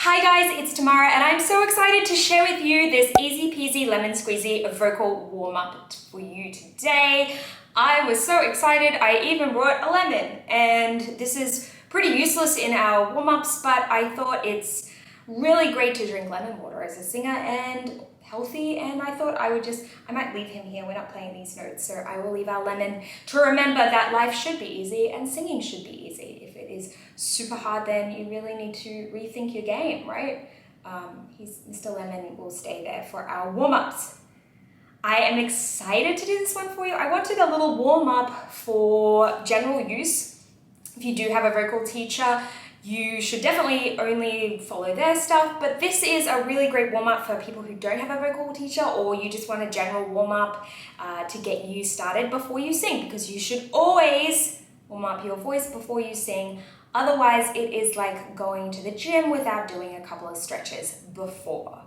Hi guys, it's Tamara and I'm so excited to share with you this easy peasy lemon squeezy vocal warm-up for you today. I was so excited I even brought a lemon, and this is pretty useless in our warm-ups, but I thought it's really great to drink lemon water as a singer and healthy, and I thought I might leave him here. We're not playing these notes, so I will leave our lemon to remember that life should be easy and singing should be easy. If it is super hard, then you really need to rethink your game, right? Mr. Lemon will stay there for our warm-ups. I am excited to do this one for you. I wanted a little warm-up for general use. If you do have a vocal teacher, you should definitely only follow their stuff, but this is a really great warm-up for people who don't have a vocal teacher, or you just want a general warm-up to get you started before you sing, because you should always warm up your voice before you sing. Otherwise, it is like going to the gym without doing a couple of stretches before.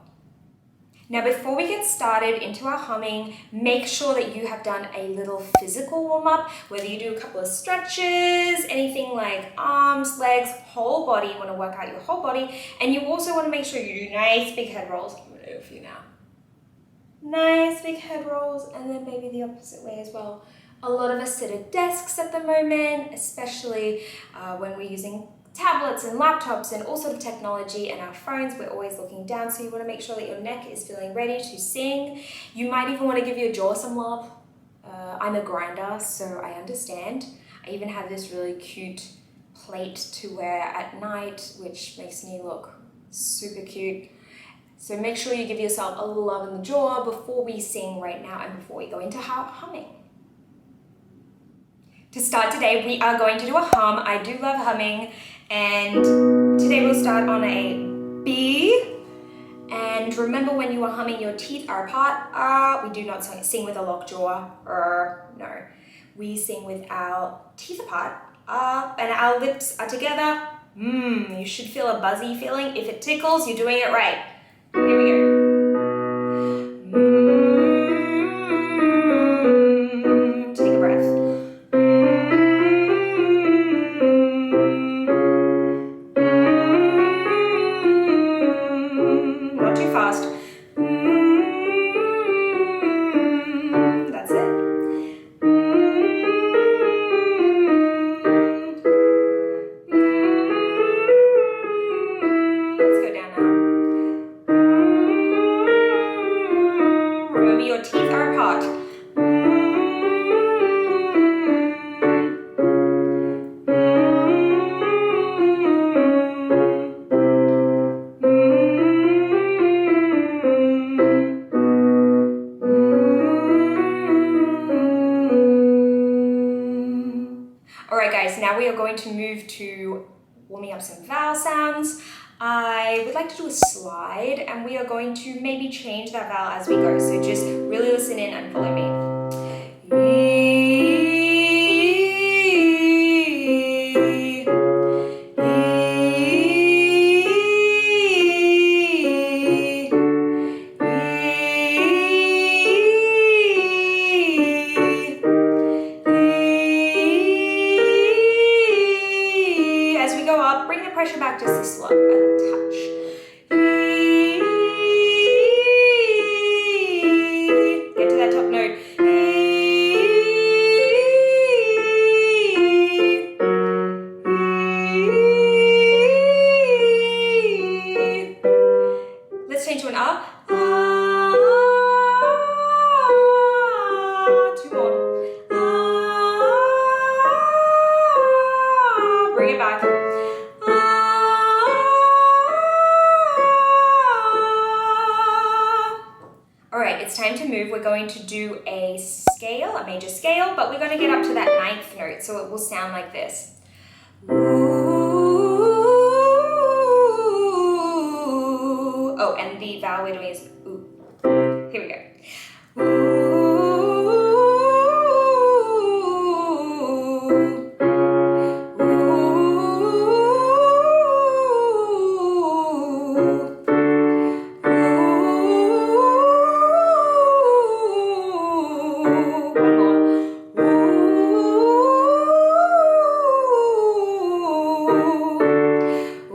Now, before we get started into our humming, make sure that you have done a little physical warm-up, whether you do a couple of stretches, anything like arms, legs, whole body. You want to work out your whole body, and you also want to make sure you do nice big head rolls. I'm going to do it for you now. Nice big head rolls, and then maybe the opposite way as well. A lot of us sit at desks at the moment, especially when we're using tablets and laptops and all sort of technology, and our phones, we're always looking down, so you want to make sure that your neck is feeling ready to sing. You might even want to give your jaw some love. I'm a grinder, so I understand. I even have this really cute plate to wear at night, which makes me look super cute. So make sure you give yourself a little love in the jaw before we sing right now and before we go into humming. To start today, we are going to do a hum. I do love humming, and today we'll start on a B. And remember, when you are humming, your teeth are apart. We do not sing with a locked jaw. No. We sing with our teeth apart. And our lips are together. You should feel a buzzy feeling. If it tickles, you're doing it right. Here we go. Take a breath. Not too fast. That's it. Let's go down now. Remember, your teeth are apart. Alright guys, now we are going to move to warming up some vowel sounds. I would like to do a slide, and we are going to maybe change that vowel as we go, so just really listen in and follow me. Bring the pressure back just a touch. Get to that top note. Let's change to an R. Two more. Bring it back. Alright, it's time to move. We're going to do a scale, a major scale, but we're going to get up to that 9th note, so it will sound like this. Ooh. Oh, and the vowel we're doing is ooh. Here we go. Ooh.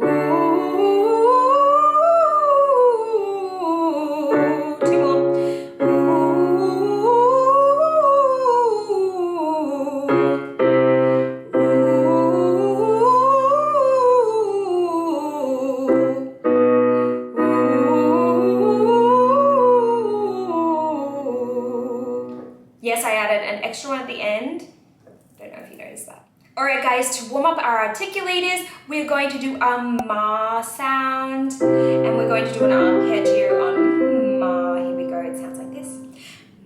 Ooh. guys, to warm up our articulators, we're going to do a ma sound, and we're going to do an arpeggio on ma. Here we go, it sounds like this.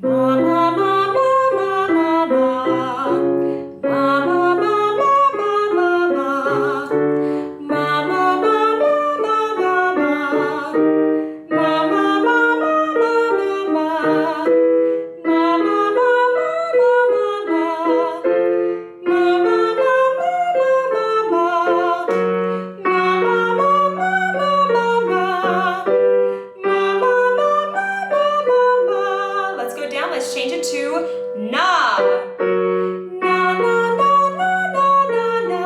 Ma, ma, ma, ma, ma, ma, ma. Ma, ma, ma, ma, ma, ma, ma. Ma, ma, ma, ma, ma, ma, ma. Ma, ma, ma, ma, ma, ma, ma. Ma, ma, ma, ma, ma, ma, ma. Let's go down, let's change it to na. Na, na, na, na, na, na, na.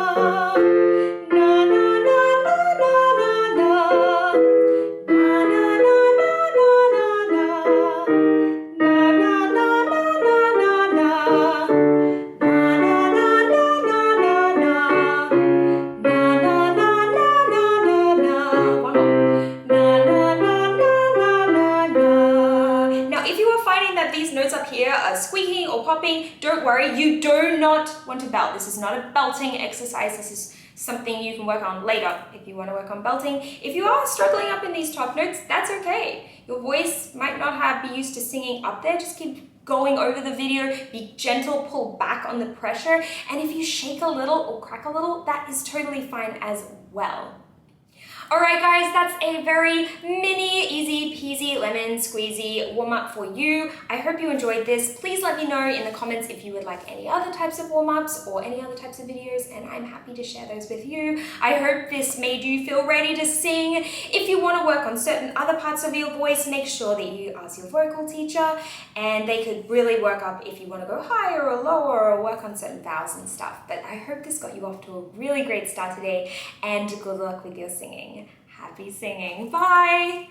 Na, na, na, na, na, na, na. Na, na, na, na, na, na. Na, na, na, na, na, na, na. Now, if you are finding that these notes up here are squeaking or popping, don't worry, you do not want to belt. This is not a belting exercise. This is something you can work on later if you want to work on belting. If you are struggling up in these top notes, that's okay. Your voice might not be used to singing up there. Just keep going over the video, be gentle, pull back on the pressure, and if you shake a little or crack a little, that is totally fine as well. Alright guys, that's a very mini, easy peasy, lemon squeezy warm-up for you. I hope you enjoyed this. Please let me know in the comments if you would like any other types of warm-ups or any other types of videos, and I'm happy to share those with you. I hope this made you feel ready to sing. If you want to work on certain other parts of your voice, make sure that you ask your vocal teacher, and they could really work up if you want to go higher or lower or work on certain vowels and stuff. But I hope this got you off to a really great start today, and good luck with your singing. Happy singing. Bye!